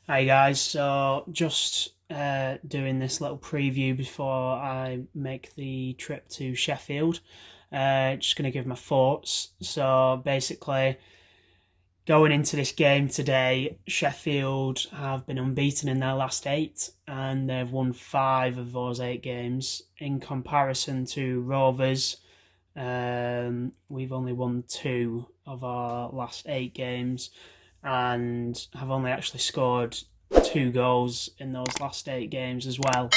Hi guys, so just doing this little preview before I make the trip to Sheffield. Just going to give my thoughts. So basically, going into this game today, Sheffield have been unbeaten in their last 8 and they've won 5 of those 8 games. In comparison to Rovers, we've only won 2 of our last 8 games and have only actually scored 2 goals in those last 8 games as well.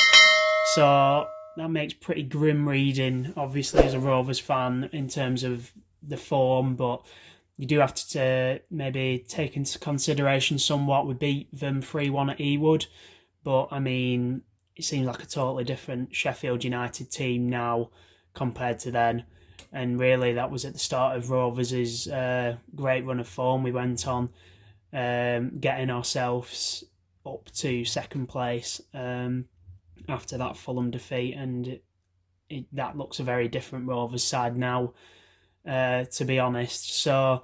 So that makes pretty grim reading, obviously, as a Rovers fan in terms of the form, but you do have to maybe take into consideration somewhat. We beat them 3-1 at Ewood, but I mean, it seems like a totally different Sheffield United team now compared to then. And really, that was at the start of Rovers' great run of form we went on, getting ourselves up to second place after that Fulham defeat, and that looks a very different Rovers side now, to be honest. So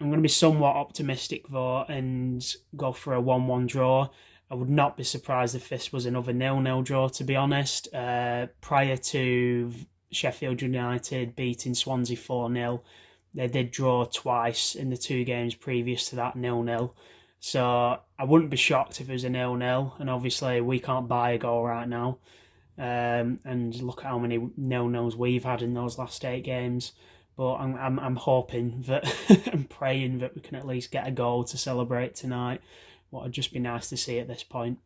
I'm going to be somewhat optimistic though and go for a 1-1 draw. I would not be surprised if this was another 0-0 draw, to be honest. Prior to Sheffield United beating Swansea 4-0, they did draw twice in the 2 games previous to that 0-0. So I wouldn't be shocked if it was a 0-0, and obviously we can't buy a goal right now. And look at how many 0-0s we've had in those last 8 games. But I'm hoping that I'm praying that we can at least get a goal to celebrate tonight. What would just be nice to see at this point.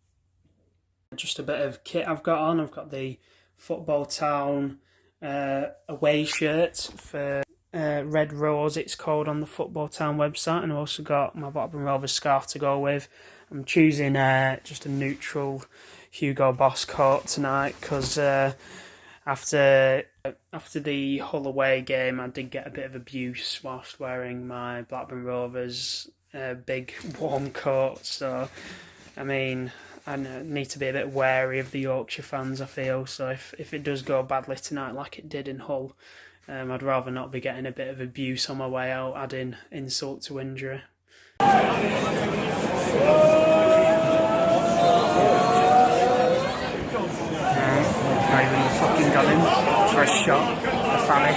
Just a bit of kit I've got on. I've got the Football Town away shirt for Red Rose, it's called on the Football Town website, and I've also got my Blackburn Rovers scarf to go with. I'm choosing just a neutral Hugo Boss coat tonight because after the Hull away game, I did get a bit of abuse whilst wearing my Blackburn Rovers big warm coat. So, I mean, I need to be a bit wary of the Yorkshire fans, I feel. So if it does go badly tonight like it did in Hull, I'd rather not be getting a bit of abuse on my way out, adding insult to injury. Right, really fucking got him for a shot, the Fanny.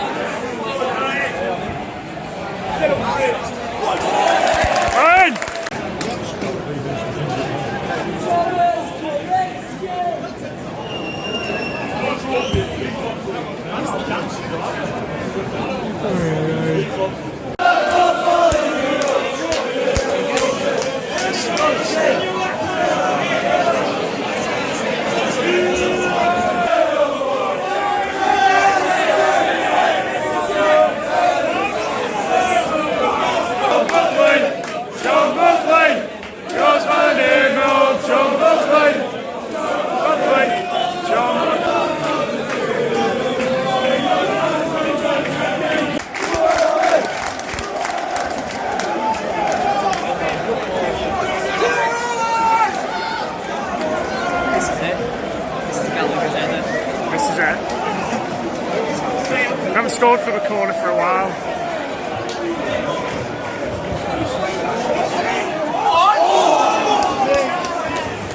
I haven't scored from a corner for a while.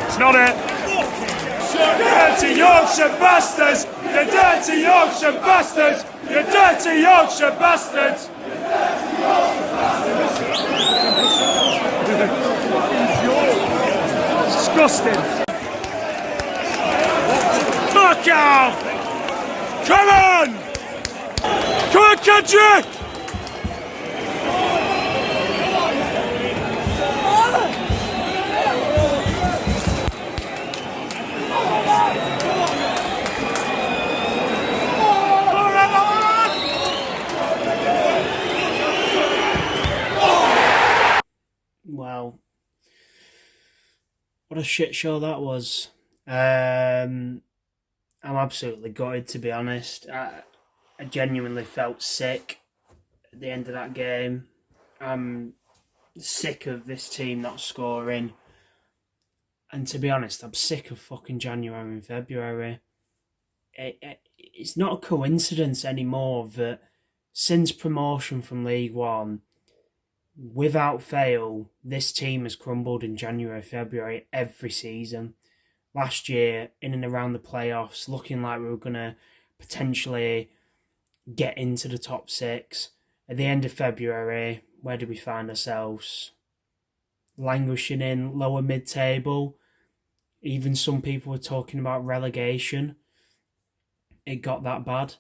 It's not it. Dirty Yorkshire bastards! You dirty Yorkshire bastards! You dirty Yorkshire bastards! Disgusting. Fuck off! Come on! Come on, Kendrick! Well, what a shit show that was. I'm absolutely gutted, to be honest. I genuinely felt sick at the end of that game. I'm sick of this team not scoring. And to be honest, I'm sick of fucking January and February. It's not a coincidence anymore that since promotion from League One, without fail, this team has crumbled in January, February every season. Last year, in and around the playoffs, looking like we were going to potentially get into the top six. At the end of February, where did we find ourselves? Languishing in lower mid-table. Even some people were talking about relegation. It got that bad.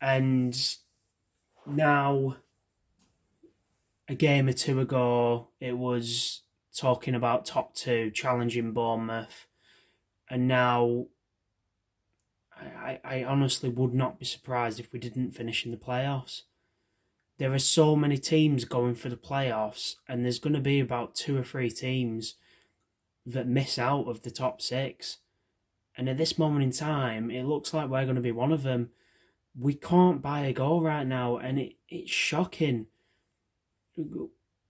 And now, a game or two ago, it was talking about top two, challenging Bournemouth. And now, I honestly would not be surprised if we didn't finish in the playoffs. There are so many teams going for the playoffs, and there's going to be about 2 or 3 teams that miss out of the top 6. And at this moment in time, it looks like we're going to be one of them. We can't buy a goal right now, and it's shocking.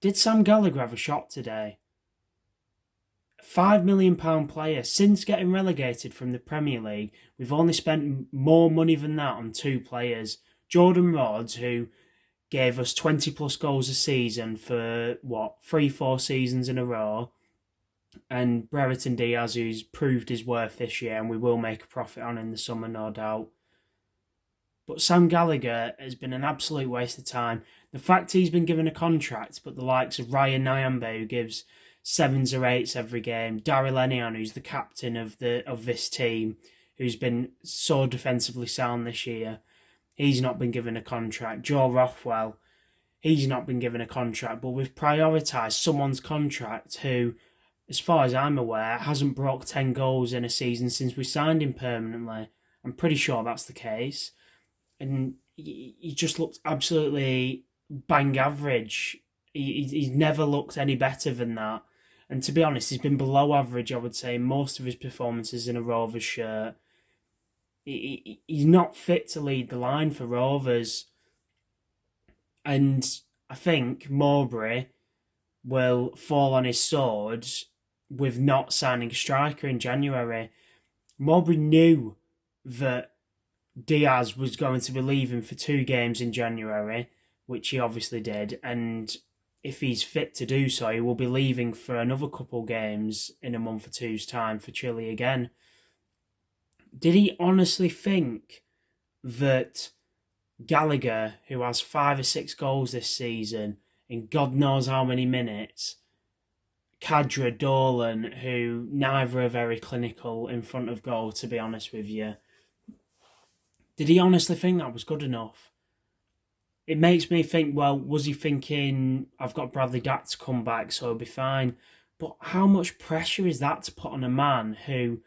Did Sam Gallagher have a shot today? £5 million player. Since getting relegated from the Premier League, we've only spent more money than that on 2 players. Jordan Rhodes, who gave us 20 plus goals a season for 3-4 seasons in a row, and Brereton Diaz, who's proved his worth this year, and we will make a profit on in the summer, no doubt. But Sam Gallagher has been an absolute waste of time. The fact he's been given a contract, but the likes of Ryan Nyambe, who gives 7s or 8s every game, Daryl Enion, who's the captain of this team, who's been so defensively sound this year, he's not been given a contract. Joe Rothwell, he's not been given a contract, but we've prioritised someone's contract who, as far as I'm aware, hasn't broke 10 goals in a season since we signed him permanently. I'm pretty sure that's the case. And he just looked absolutely bang average. He's never looked any better than that. And to be honest, he's been below average, I would say, most of his performances in a Rovers shirt. He's not fit to lead the line for Rovers. And I think Mowbray will fall on his sword with not signing a striker in January. Mowbray knew that Diaz was going to be leaving for 2 games in January, which he obviously did, and if he's fit to do so, he will be leaving for another couple games in a month or two's time for Chile again. Did he honestly think that Gallagher, who has 5 or 6 goals this season in God knows how many minutes, Khadra, Dolan, who neither are very clinical in front of goal, to be honest with you, did he honestly think that was good enough? It makes me think, well, was he thinking, I've got Bradley Dack to come back, so he'll be fine? But how much pressure is that to put on a man who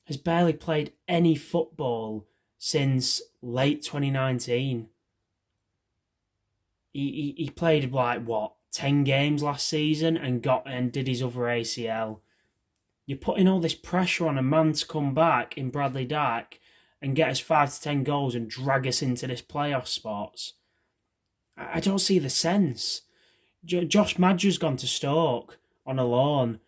has barely played any football since late 2019? He played 10 games last season and did his other ACL. You're putting all this pressure on a man to come back in Bradley Dack and get us 5 to 10 goals and drag us into this playoff spots. I don't see the sense. Josh Madger's gone to Stoke on a loan.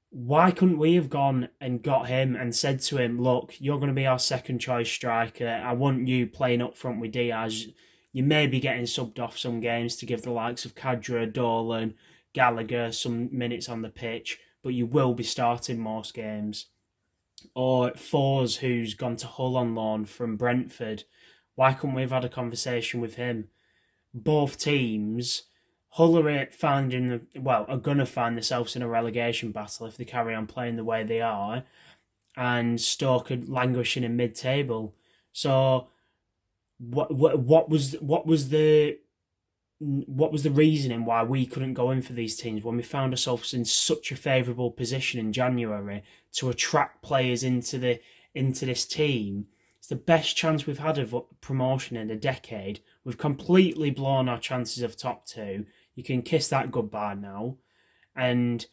Why couldn't we have gone and got him and said to him, look, you're going to be our second choice striker. I want you playing up front with Diaz. You may be getting subbed off some games to give the likes of Khadra, Dolan, Gallagher some minutes on the pitch, but you will be starting most games. Or Fours, who's gone to Hull on loan from Brentford. Why couldn't we have had a conversation with him? Both teams, Hull are going to find themselves in a relegation battle if they carry on playing the way they are, and Stoke are languishing in mid-table. So, what was the reasoning why we couldn't go in for these teams when we found ourselves in such a favourable position in January to attract players into this team? It's the best chance we've had of promotion in a decade. We've completely blown our chances of top 2. You can kiss that goodbye now. And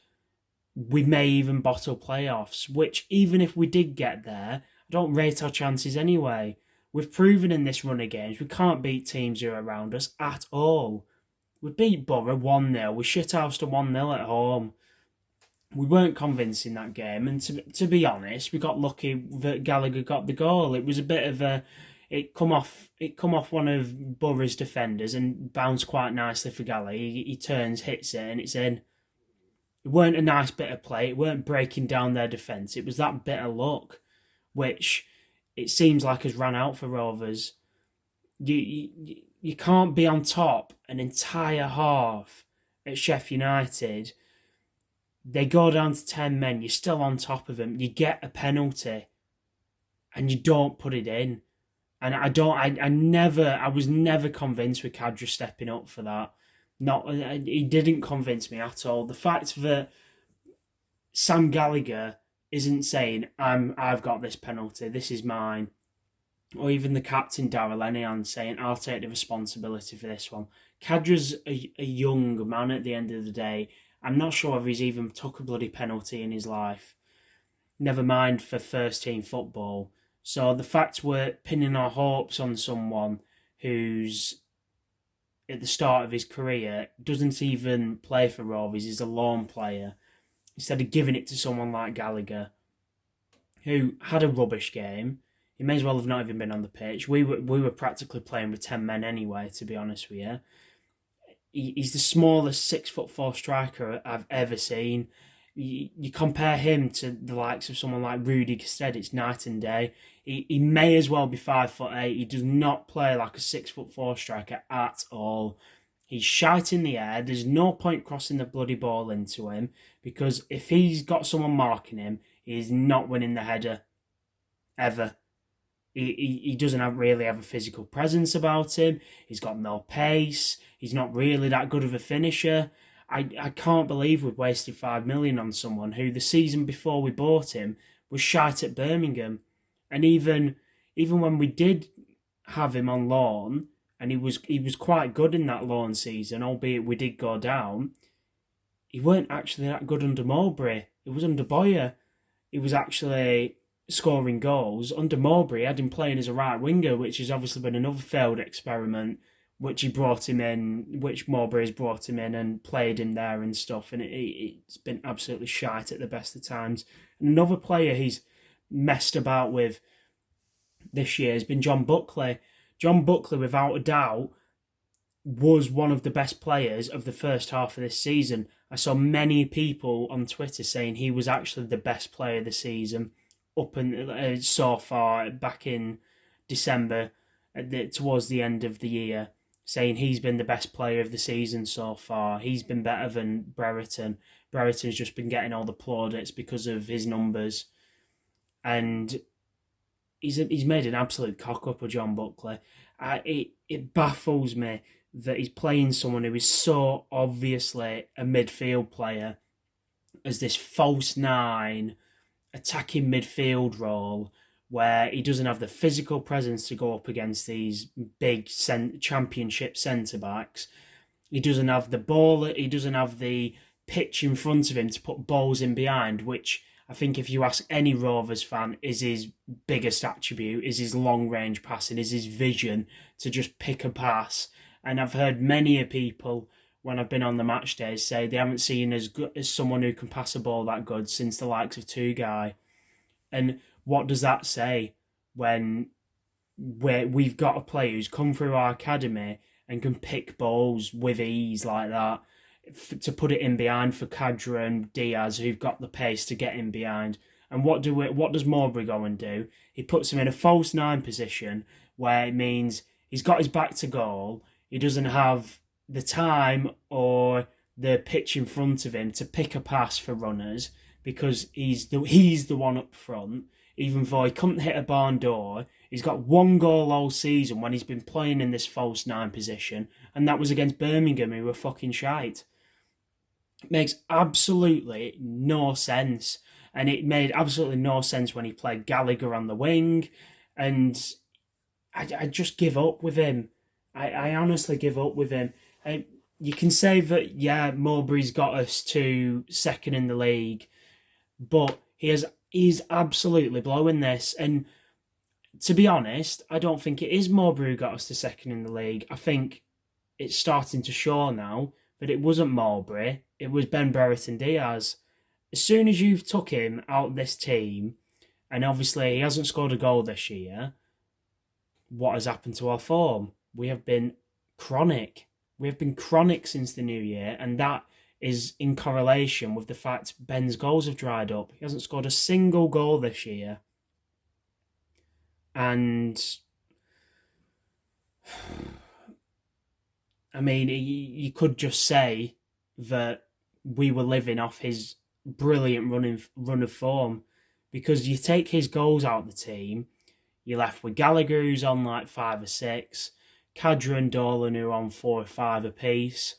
we may even bottle playoffs, which even if we did get there, I don't rate our chances anyway. We've proven in this run of games we can't beat teams who are around us at all. We beat Borough 1-0. We shithoused a 1-0 at home. We weren't convincing that game, and to be honest, we got lucky that Gallagher got the goal. It was a bit of a It come off one of Borough's defenders and bounced quite nicely for Galley. He turns, hits it, and it's in. It weren't a nice bit of play. It weren't breaking down their defence. It was that bit of luck, which it seems like has ran out for Rovers. You can't be on top an entire half at Sheffield United. They go down to 10 men. You're still on top of them. You get a penalty, and you don't put it in. And I was never convinced with Kadra stepping up for that. He didn't convince me at all. The fact that Sam Gallagher isn't saying, I've got this penalty, this is mine. Or even the captain, Darrell Enian, saying, I'll take the responsibility for this one. Kadra's a young man at the end of the day. I'm not sure if he's even took a bloody penalty in his life. Never mind for first team football. So the fact we're pinning our hopes on someone who's at the start of his career, doesn't even play for Rovers, he's a loan player, instead of giving it to someone like Gallagher, who had a rubbish game. He may as well have not even been on the pitch. We were practically playing with 10 men anyway, to be honest with you. He's the smallest 6'4" striker I've ever seen. You compare him to the likes of someone like Rudy Gestede, it's night and day. He may as well be 5'8". He does not play like a 6'4" striker at all. He's shite in the air. There's no point crossing the bloody ball into him, because if he's got someone marking him, he's not winning the header. Ever. He doesn't really have a physical presence about him. He's got no pace. He's not really that good of a finisher. I can't believe we've wasted 5 million on someone who the season before we bought him was shite at Birmingham. And even when we did have him on loan, and he was quite good in that loan season, albeit we did go down, he weren't actually that good under Mowbray. It was under Boyer. He was actually scoring goals. Under Mowbray, I had him playing as a right winger, which has obviously been another failed experiment, which he brought him in, which Mowbray has brought him in and played him there and stuff, and it's been absolutely shite at the best of times. And another player he's messed about with this year has been John Buckley. John Buckley, without a doubt, was one of the best players of the first half of this season. I saw many people on Twitter saying he was actually the best player of the season up and so far back in December, towards the end of the year, saying he's been the best player of the season so far. He's been better than Brereton. Brereton's just been getting all the plaudits because of his numbers. And he's made an absolute cock-up of John Buckley. It baffles me that he's playing someone who is so obviously a midfield player as this false nine, attacking midfield role, where he doesn't have the physical presence to go up against these big championship centre-backs. He doesn't have the ball, he doesn't have the pitch in front of him to put balls in behind, which I think if you ask any Rovers fan is his biggest attribute, is his long-range passing, is his vision to just pick a pass. And I've heard many people, when I've been on the match days, say they haven't seen as good as someone who can pass a ball that good since the likes of Tugai. And what does that say when we've got a player who's come through our academy and can pick balls with ease like that, to put it in behind for Kadra and Diaz, who've got the pace to get in behind? And what does Mowbray go and do? He puts him in a false nine position, where it means he's got his back to goal. He doesn't have the time or the pitch in front of him to pick a pass for runners, because he's the one up front. Even though he couldn't hit a barn door, he's got one goal all season when he's been playing in this false nine position, and that was against Birmingham, who were fucking shite. It makes absolutely no sense. And it made absolutely no sense when he played Gallagher on the wing. And I just give up with him. I honestly give up with him. You can say that, yeah, Mowbray's got us to second in the league, but he's absolutely blowing this. And to be honest, I don't think it is Mowbray who got us to second in the league. I think it's starting to show now that it wasn't Mowbray, it was Ben Brereton Diaz. As soon as you've took him out of this team, and obviously he hasn't scored a goal this year, what has happened to our form. We have been chronic. We have been chronic since the new year, and that is in correlation with the fact Ben's goals have dried up. He hasn't scored a single goal this year. And I mean, you could just say that we were living off his brilliant run of form, because you take his goals out of the team, you're left with Gallagher, who's on like 5 or 6, Kadra and Dolan, who are on 4 or 5 apiece,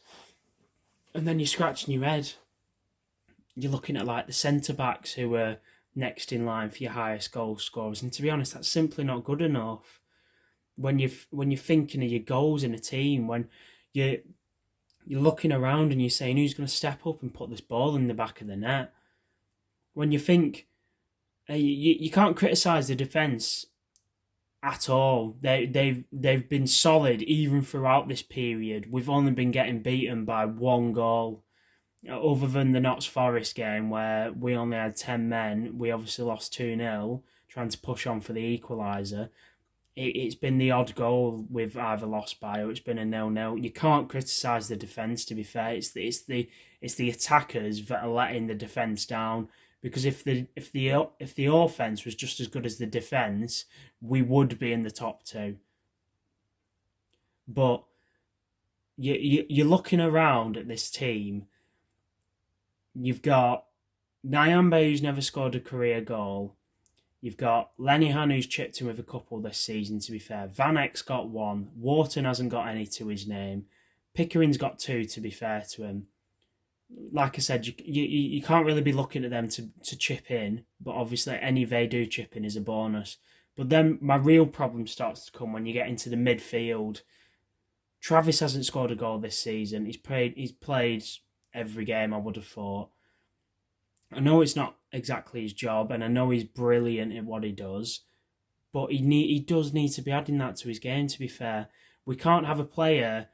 and then you're scratching your head. You're looking at like the centre backs who are next in line for your highest goal scorers, and to be honest, that's simply not good enough. When you're thinking of your goals in a team, when you're looking around and you're saying who's going to step up and put this ball in the back of the net, when you think you can't criticise the defence at all. They've been solid even throughout this period. We've only been getting beaten by 1 goal. Other than the Notts Forest game where we only had 10 men, we obviously lost 2-0, trying to push on for the equaliser. It's been the odd goal we've either lost by or it's been a 0-0. You can't criticise the defence, to be fair. It's the attackers that are letting the defence down. Because if the offence was just as good as the defence, we would be in the top 2. But you're looking around at this team. You've got Nyambe, who's never scored a career goal. You've got Lenihan, who's chipped in with a couple this season, to be fair. Van Eyck's got 1. Wharton hasn't got any to his name. Pickering's got 2, to be fair to him. Like I said, you can't really be looking at them to chip in, but obviously any they do chip in is a bonus. But then my real problem starts to come when you get into the midfield. Travis hasn't scored a goal this season. He's played every game, I would have thought. I know it's not exactly his job, and I know he's brilliant at what he does, but he does need to be adding that to his game, to be fair. We can't have a player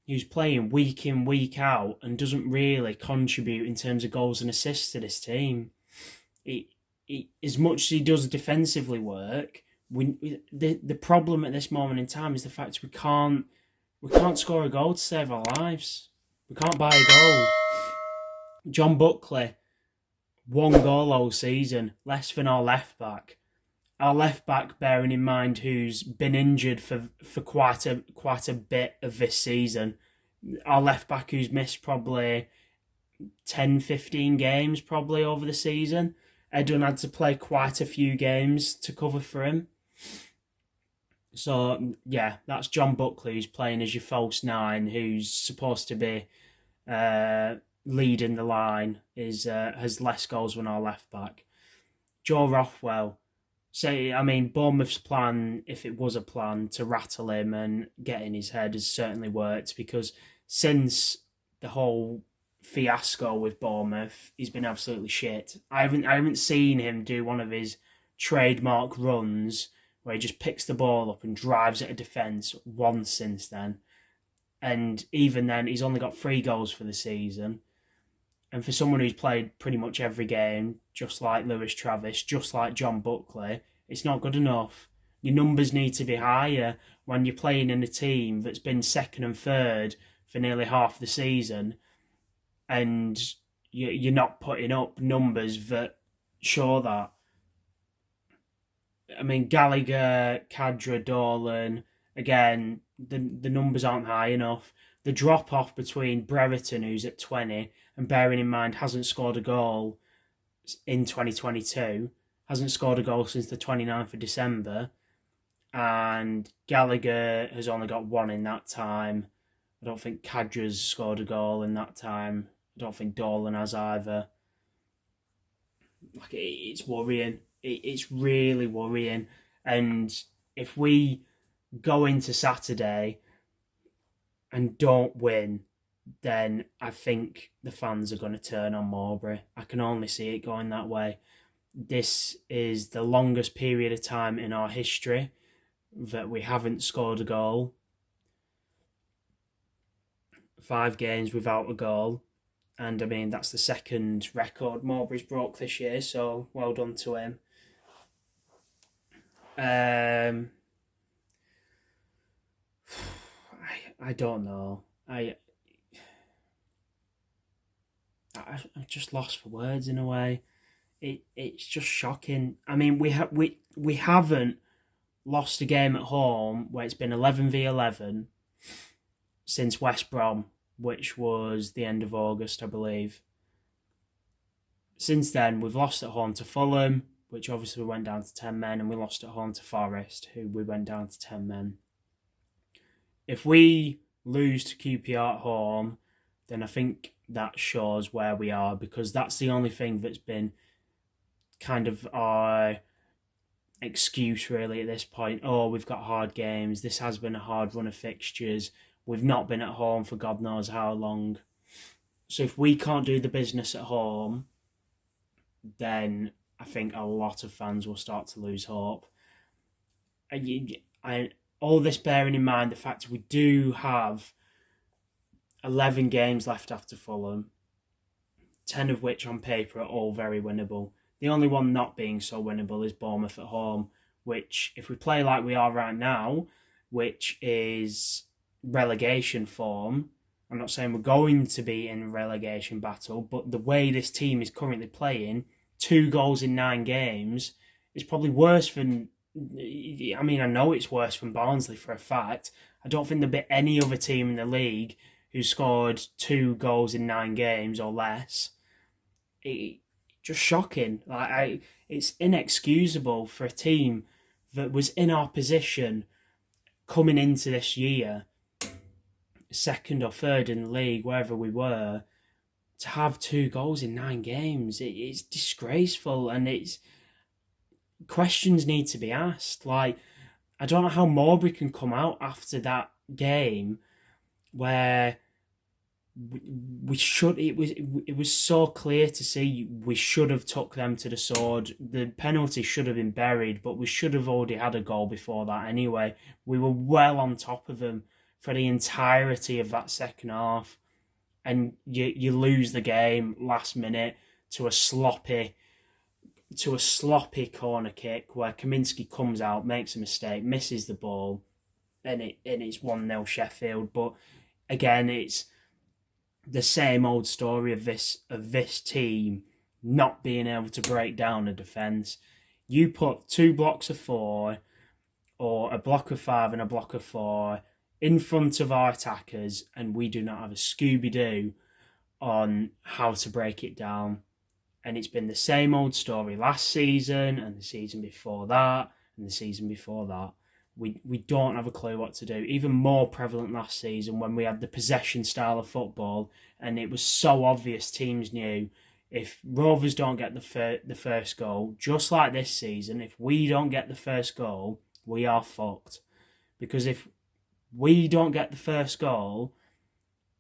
who's playing week in, week out, and doesn't really contribute in terms of goals and assists to this team. As much as he does defensively work, the problem at this moment in time is the fact we can't score a goal to save our lives. We can't buy a goal. John Buckley, 1 goal all season, less than our left back. Our left back, bearing in mind, who's been injured for quite a bit of this season. Our left back who's missed probably 10, 15 games probably over the season. Edun had to play quite a few games to cover for him. So, yeah, that's John Buckley, who's playing as your false 9, who's supposed to be leading the line, has less goals than our left back. Joe Rothwell. Bournemouth's plan, if it was a plan, to rattle him and get in his head has certainly worked, because since the whole fiasco with Bournemouth, he's been absolutely shit. I haven't seen him do one of his trademark runs where he just picks the ball up and drives at a defence once since then. And even then, he's only got 3 goals for the season. And for someone who's played pretty much every game, just like Lewis Travis, just like John Buckley, it's not good enough. Your numbers need to be higher when you're playing in a team that's been 2nd and 3rd for nearly half the season, and you're not putting up numbers that show that. I mean, Gallagher, Kadra, Dolan, again, the numbers aren't high enough. The drop-off between Brereton, who's at 20, and bearing in mind hasn't scored a goal in 2022, hasn't scored a goal since the 29th of December, and Gallagher has only got 1 in that time. I don't think Kadra's scored a goal in that time. I don't think Dolan has either. It's worrying. It's really worrying. And if we go into Saturday and don't win, then I think the fans are going to turn on Mowbray. I can only see it going that way. This is the longest period of time in our history that we haven't scored a goal. 5 games without a goal. And I mean, that's the 2nd record Mowbray's broke this year, so well done to him. I don't know. I'm just lost for words in a way. It's just shocking. I mean, we haven't lost a game at home where it's been 11v11 since West Brom, which was the end of August, I believe. Since then, we've lost at home to Fulham, which obviously we went down to 10 men, and we lost at home to Forest, who we went down to 10 men. If we lose to QPR at home, then I think that shows where we are, because that's the only thing that's been kind of our excuse really at this point. Oh, we've got hard games. This has been a hard run of fixtures. We've not been at home for God knows how long. So if we can't do the business at home, then I think a lot of fans will start to lose hope. All this bearing in mind the fact we do have 11 games left after Fulham, 10 of which on paper are all very winnable. The only one not being so winnable is Bournemouth at home, which, if we play like we are right now, which is relegation form, I'm not saying we're going to be in a relegation battle, but the way this team is currently playing, 2 goals in 9 games, is probably worse than... I mean, I know it's worse than Barnsley for a fact. I don't think there'll be any other team in the league who scored 2 goals in 9 games or less. Just shocking. It's inexcusable for a team that was in our position coming into this year, second or third in the league, wherever we were, to have 2 goals in 9 games. It's disgraceful, and questions need to be asked. I don't know how Mowbray can come out after that game where we should. It was so clear to see we should have took them to the sword. The penalty should have been buried, but we should have already had a goal before that anyway. We were well on top of them for the entirety of that second half, and you lose the game last minute to a sloppy corner kick where Kaminski comes out, makes a mistake, misses the ball, and it's 1-0 Sheffield. But again, it's the same old story of this team not being able to break down a defence. You put 2 blocks of 4 or a block of 5 and a block of 4 in front of our attackers, and we do not have a Scooby-Doo on how to break it down. And it's been the same old story last season and the season before that and the season before that. We don't have a clue what to do. Even more prevalent last season when we had the possession style of football, and it was so obvious teams knew if Rovers don't get the first goal, just like this season, if we don't get the first goal, we are fucked. Because if we don't get the first goal,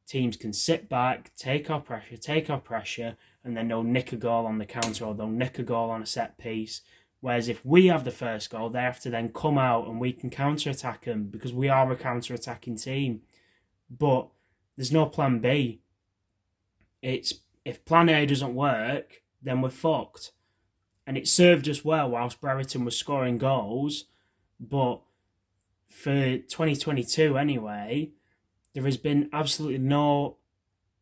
teams can sit back, take our pressure, and then they'll nick a goal on the counter or they'll nick a goal on a set piece. Whereas if we have the first goal, they have to then come out and we can counter-attack them because we are a counter-attacking team. But there's no plan B. If plan A doesn't work, then we're fucked. And it served us well whilst Brereton was scoring goals. But for 2022 anyway, there has been absolutely no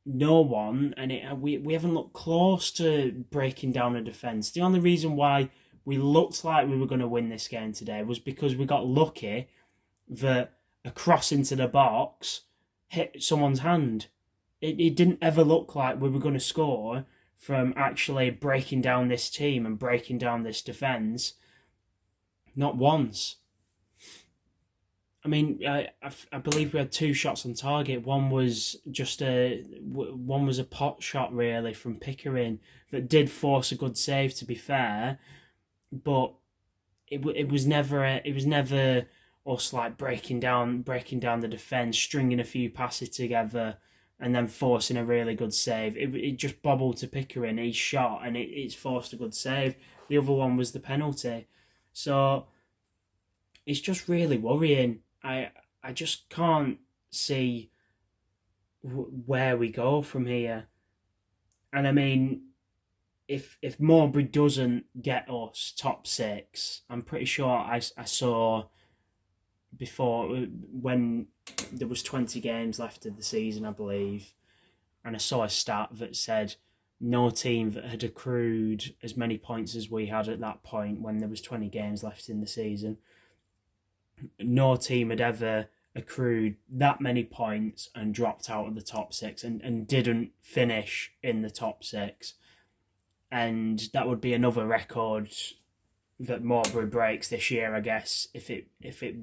one, and we haven't looked close to breaking down a defence. The only reason why we looked like we were going to win this game today was because we got lucky that a cross into the box hit someone's hand. It didn't ever look like we were going to score from actually breaking down this team and breaking down this defence. Not once. I mean, I believe we had 2 shots on target. One was a pot shot really from Pickering that did force a good save, to be fair, but it was never us like breaking down the defence, stringing a few passes together, and then forcing a really good save. It just bobbled to Pickering, he shot, and it's forced a good save. The other one was the penalty. So it's just really worrying. I just can't see where we go from here. And I mean, if Mowbray doesn't get us top 6, I'm pretty sure I saw before, when there was 20 games left of the season, I believe, and I saw a stat that said no team that had accrued as many points as we had at that point when there was 20 games left in the season, no team had ever accrued that many points and dropped out of the top six and didn't finish in the top six. And that would be another record that Mowbray breaks this year, I guess, if it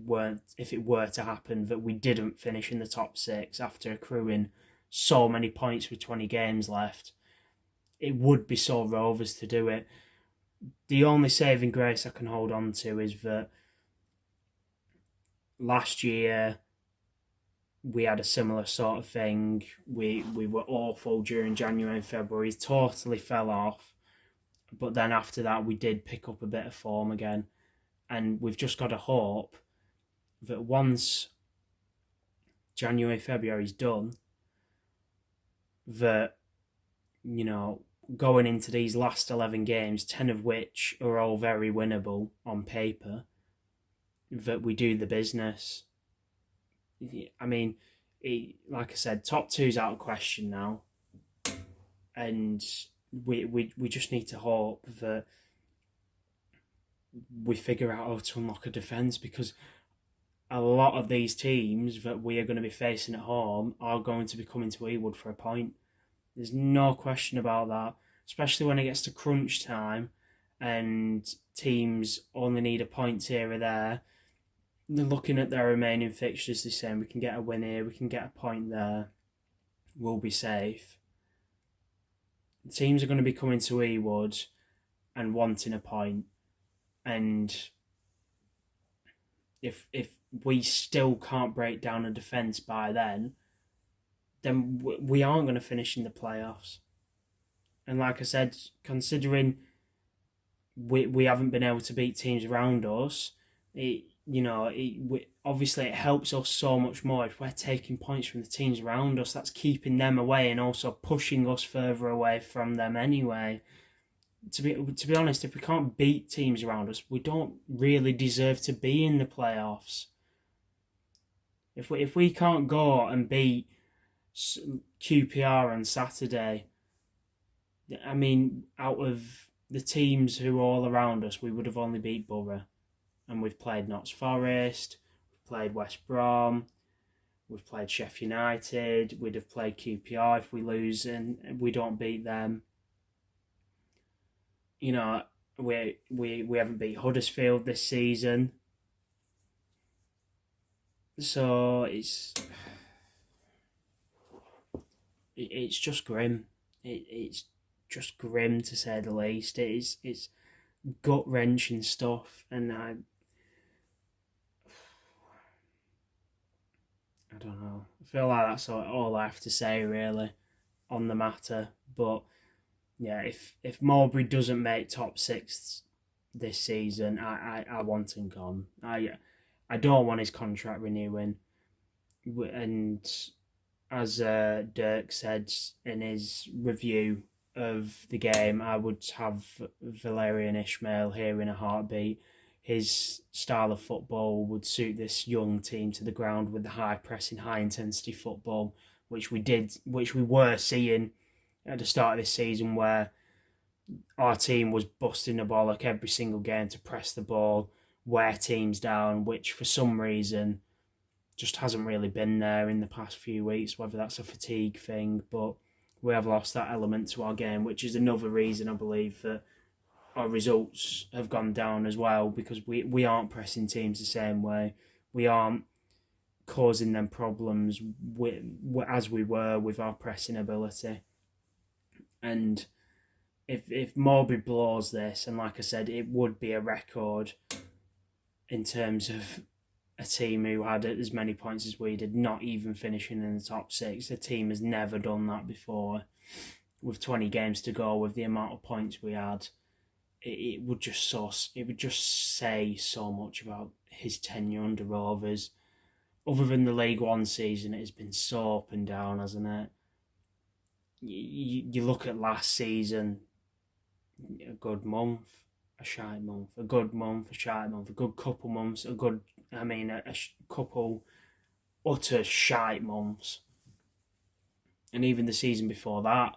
were to happen, that we didn't finish in the top six after accruing so many points with 20 games left. It would be so Rovers to do it. The only saving grace I can hold on to is that last year we had a similar sort of thing. We were awful during January and February, totally fell off. But then after that, we did pick up a bit of form again. And we've just got to hope that once January, February's done, that, you know, going into these last 11 games, 10 of which are all very winnable on paper, that we do the business. I mean, like I said, top two's out of question now. And we just need to hope that we figure out how to unlock a defence, because a lot of these teams that we are going to be facing at home are going to be coming to Ewood for a point. There's no question about that, especially when it gets to crunch time and teams only need a point here or there. They're looking at their remaining fixtures, they're saying we can get a win here, we can get a point there, we'll be safe. The teams are going to be coming to Ewood and wanting a point. And if we still can't break down a defence by then we aren't going to finish in the playoffs. And like I said, considering we haven't been able to beat teams around us, obviously it helps us so much more if we're taking points from the teams around us. That's keeping them away and also pushing us further away from them anyway. To be honest, if we can't beat teams around us, we don't really deserve to be in the playoffs. If we can't go and beat QPR on Saturday, I mean, out of the teams who are all around us, we would have only beat Borough. And we've played Notts Forest, we've played West Brom, we've played Sheffield United, we'd have played QPR if we lose and we don't beat them. You know, we haven't beat Huddersfield this season. So it's just grim. It's just grim, to say the least. It's gut-wrenching stuff, and I don't know. I feel like that's all I have to say, really, on the matter. But yeah, if Mowbray doesn't make top six this season, I want him gone. I don't want his contract renewing. And as Dirk said in his review of the game, I would have Valérien Ismaël here in a heartbeat. His style of football would suit this young team to the ground with the high pressing, high intensity football, which we were seeing at the start of this season, where our team was busting the ball like every single game to press the ball, wear teams down, which for some reason just hasn't really been there in the past few weeks, whether that's a fatigue thing, but we have lost that element to our game, which is another reason I believe that our results have gone down as well, because we aren't pressing teams the same way. We aren't causing them problems as we were with our pressing ability. And if Mowbray blows this, and like I said, it would be a record in terms of a team who had as many points as we did, not even finishing in the top six. The team has never done that before. With 20 games to go, with the amount of points we had, it would just say so much about his tenure under Rovers. Other than the League One season, it has been so up and down, hasn't it? You look at last season, a good month. a shite month, a good month, a shite month, a good couple months, a couple utter shite months. And even the season before that,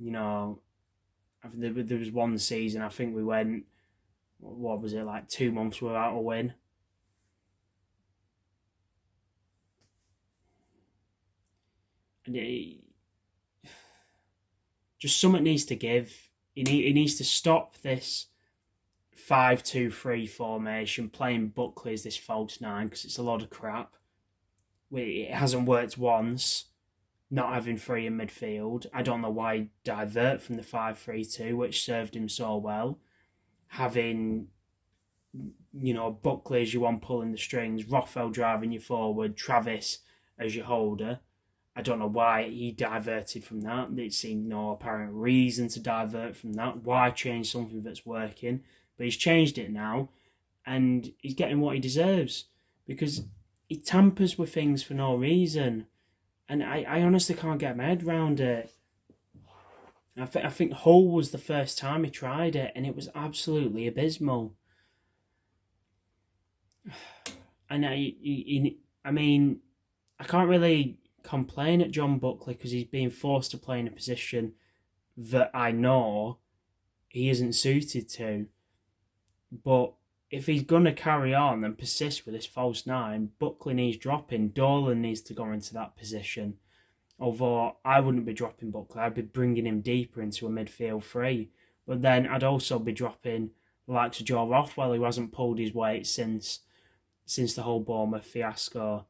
there was one season, I think we went, what was it, like 2 months without a win. And just something needs to give. He needs to stop this 5-2-3 formation, playing Buckley as this false nine, because it's a lot of crap. It hasn't worked once, not having three in midfield. I don't know why he divert from the 5-3-2, which served him so well. Having, Buckley as your one pulling the strings, Rothwell driving you forward, Travis as your holder. I don't know why he diverted from that. It seemed no apparent reason to divert from that. Why change something that's working? But he's changed it now, and he's getting what he deserves, because he tampers with things for no reason. And I honestly can't get my head around it. I think Hull was the first time he tried it, and it was absolutely abysmal. And I can't really complain at John Buckley, because he's being forced to play in a position that I know he isn't suited to. But if he's going to carry on and persist with this false nine, Buckley needs dropping. Dolan needs to go into that position. Although I wouldn't be dropping Buckley, I'd be bringing him deeper into a midfield three. But then I'd also be dropping the likes of Joe Rothwell, who hasn't pulled his weight since the whole Bournemouth fiasco.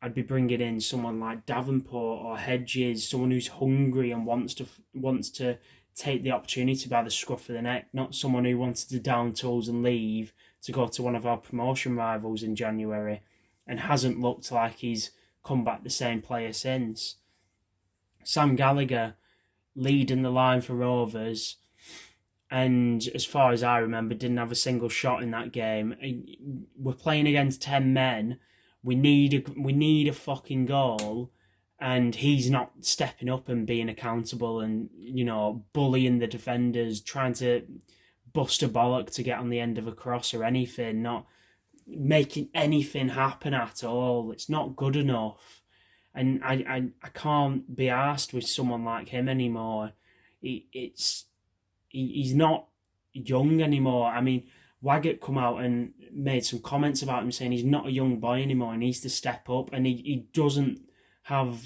I'd be bringing in someone like Davenport or Hedges, someone who's hungry and wants to take the opportunity by the scruff of the neck, not someone who wanted to down tools and leave to go to one of our promotion rivals in January and hasn't looked like he's come back the same player since. Sam Gallagher leading the line for Rovers, and as far as I remember, didn't have a single shot in that game. We're playing against 10 men. We need a fucking goal, and he's not stepping up and being accountable and, bullying the defenders, trying to bust a bollock to get on the end of a cross or anything, not making anything happen at all. It's not good enough. And I can't be arsed with someone like him anymore. He's not young anymore. I mean, Waggett come out and made some comments about him, saying he's not a young boy anymore. He needs to step up, and he doesn't have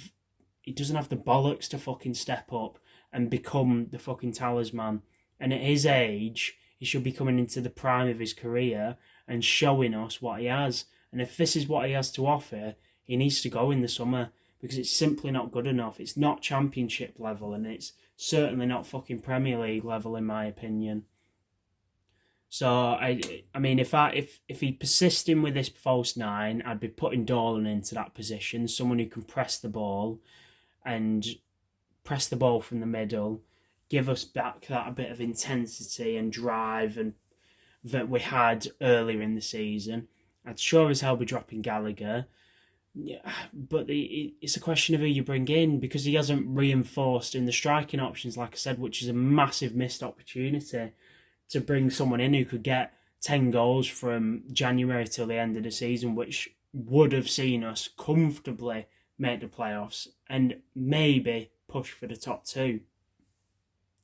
the bollocks to fucking step up and become the fucking talisman. And at his age, he should be coming into the prime of his career and showing us what he has. And if this is what he has to offer, he needs to go in the summer, because it's simply not good enough. It's not Championship level, and it's certainly not fucking Premier League level, in my opinion. So I mean, if he persisted with this false nine, I'd be putting Dolan into that position, someone who can press the ball from the middle, give us back that bit of intensity and drive and that we had earlier in the season. I'd sure as hell be dropping Gallagher. Yeah, but it's a question of who you bring in, because he hasn't reinforced in the striking options, like I said, which is a massive missed opportunity to bring someone in who could get 10 goals from January till the end of the season, which would have seen us comfortably make the playoffs and maybe push for the top two.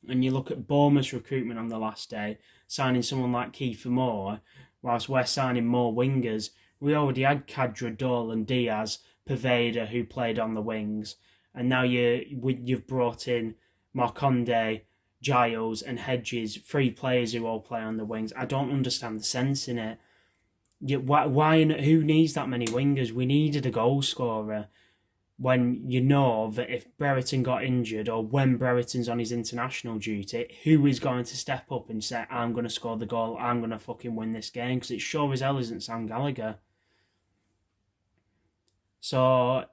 And you look at Bournemouth's recruitment on the last day, signing someone like Kiefer Moore, whilst we're signing more wingers. We already had Khadra, Dolan, Diaz, Poveda, who played on the wings, and now you've brought in Marconde, Giles and Hedges, 3 players who all play on the wings. I don't understand the sense in it. Why? Who needs that many wingers? We needed a goal scorer. When you know that if Brereton got injured or when Brereton's on his international duty, who is going to step up and say, I'm going to score the goal, I'm going to fucking win this game? Because it sure as hell isn't Sam Gallagher. So,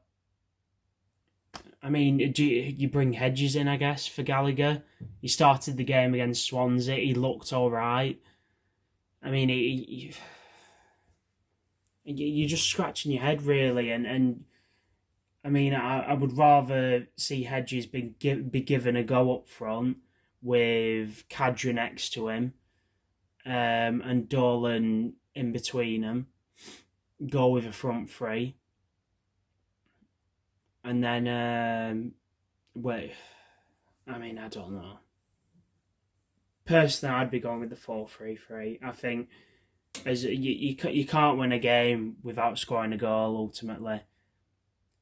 I mean, you bring Hedges in, I guess, for Gallagher. He started the game against Swansea. He looked all right. I mean, you're just scratching your head, really. And I mean, I would rather see Hedges be given a go up front with Khadra next to him and Dolan in between them. Go with a front three. And then, wait, I mean, I don't know. Personally, I'd be going with the 4-3-3. I think you can't win a game without scoring a goal ultimately,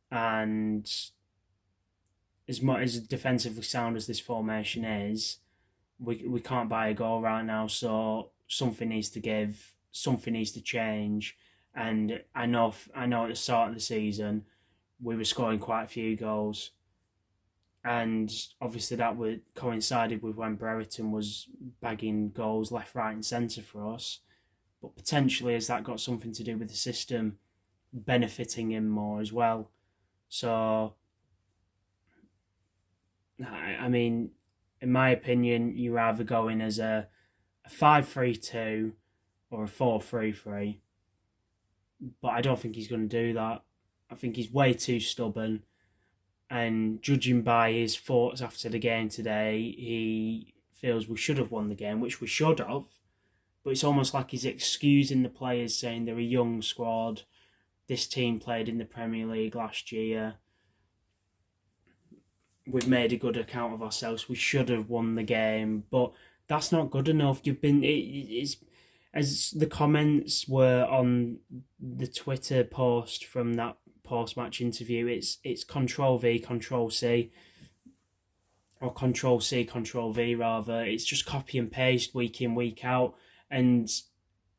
and as much as defensively sound as this formation is, we can't buy a goal right now. So something needs to give, something needs to change. And I know at the start of the season we were scoring quite a few goals, and obviously that would coincided with when Brereton was bagging goals left, right, and centre for us. But potentially, has that got something to do with the system benefiting him more as well? So, I mean, in my opinion, you're either going as a 5-3-2 or a 4-3-3. But I don't think he's going to do that. I think he's way too stubborn. And judging by his thoughts after the game today, he feels we should have won the game, which we should have. But it's almost like he's excusing the players, saying they're a young squad. This team played in the Premier League last year. We've made a good account of ourselves. We should have won the game. But that's not good enough. It's as the comments were on the Twitter post from that post-match interview, it's Control V, Control C, or Control C, Control V rather. It's just copy and paste week in, week out, and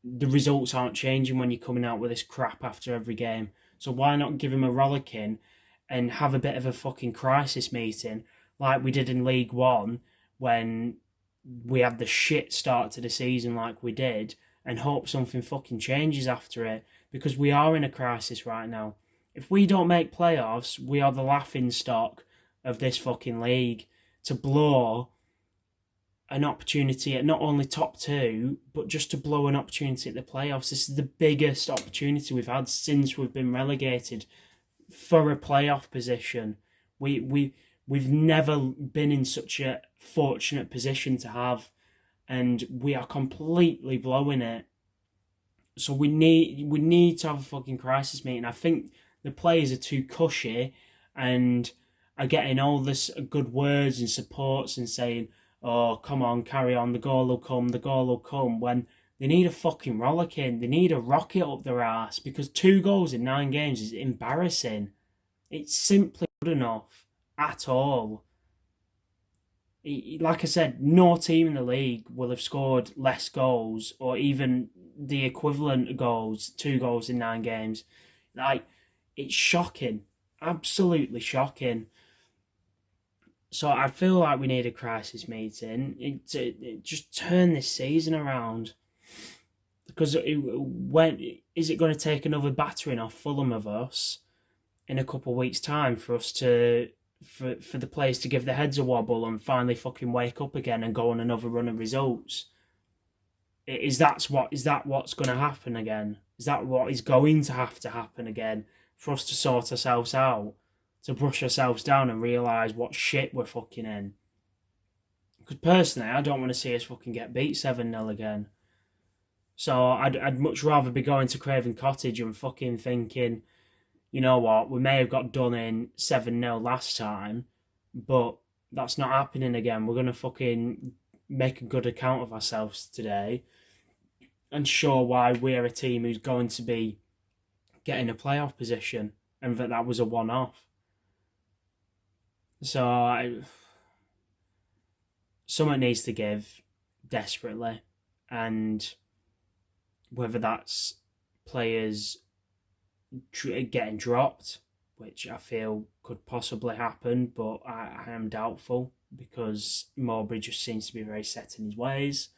the results aren't changing when you're coming out with this crap after every game. So why not give him a rollicking and have a bit of a fucking crisis meeting like we did in League One when we had the shit start to the season like we did, and hope something fucking changes after it, because we are in a crisis right now. If we don't make playoffs, we are the laughing stock of this fucking league. To blow an opportunity at not only top two, but just to blow an opportunity at the playoffs. This is the biggest opportunity we've had since we've been relegated for a playoff position. We've never been in such a fortunate position to have, and we are completely blowing it. So we need to have a fucking crisis meeting. I think the players are too cushy and are getting all this good words and supports and saying, oh, come on, carry on, the goal will come, when they need a fucking rollicking. They need a rocket up their ass, because 2 goals in 9 games is embarrassing. It's simply good enough at all. Like I said, no team in the league will have scored less goals or even the equivalent of goals, 2 goals in 9 games. It's shocking. Absolutely shocking. So I feel like we need a crisis meeting to just turn this season around. Because is it going to take another battering off Fulham of us in a couple of weeks' time for us to for the players to give their heads a wobble and finally fucking wake up again and go on another run of results? Is that what's going to happen again? Is that what is going to have to happen again for us to sort ourselves out, to brush ourselves down and realise what shit we're fucking in? Because personally, I don't want to see us fucking get beat 7-0 again. So I'd much rather be going to Craven Cottage and fucking thinking, you know what, we may have got done in 7-0 last time, but that's not happening again. We're going to fucking make a good account of ourselves today and show why we're a team who's going to be getting a playoff position, and that was a one-off. So someone needs to give desperately, and whether that's players getting dropped, which I feel could possibly happen, but I am doubtful, because Mowbray just seems to be very set in his ways.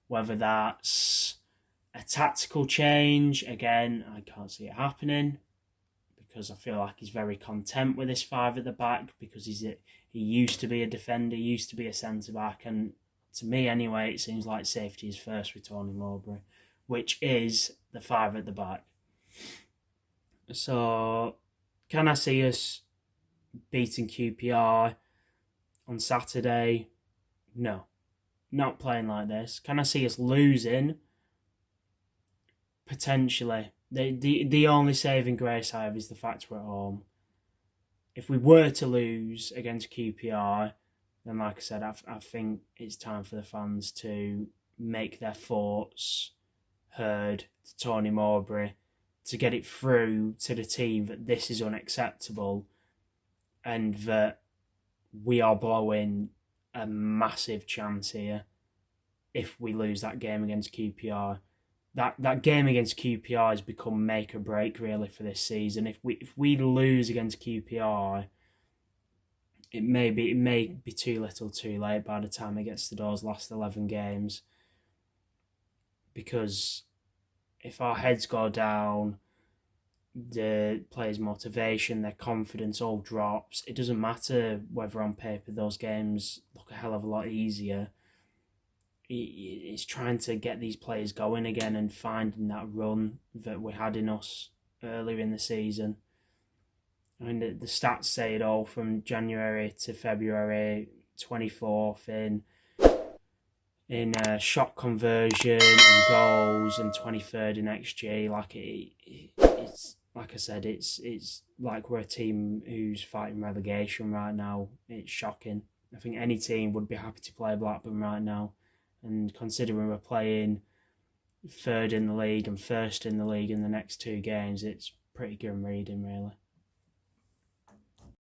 Whether that's a tactical change, again, I can't see it happening, because I feel like he's very content with this 5 at the back, because he used to be a defender, used to be a centre-back, and to me anyway, it seems like safety is first with Tony Mowbray, which is the 5 at the back. So, can I see us beating QPR on Saturday? No. not playing like this? Can I see us losing? Potentially. The only saving grace I have is the fact we're at home. If we were to lose against QPR, then like I said, I think it's time for the fans to make their thoughts heard to Tony Mowbray, to get it through to the team that this is unacceptable and that we are blowing a massive chance here if we lose that game against QPR. That game against QPR has become make or break really for this season. If we lose against QPR, it may be too little too late by the time it gets to those last 11 games. Because if our heads go down, the players' motivation, their confidence all drops. It doesn't matter whether on paper those games look a hell of a lot easier. It's trying to get these players going again and finding that run that we had in us earlier in the season. I mean, the stats say it all from January to February, 24th in shot conversion and goals, and 23rd in XG. It's like I said, it's like we're a team who's fighting relegation right now. It's shocking. I think any team would be happy to play Blackburn right now, and considering we're playing third in the league and first in the league in the next two games, it's pretty grim reading, really.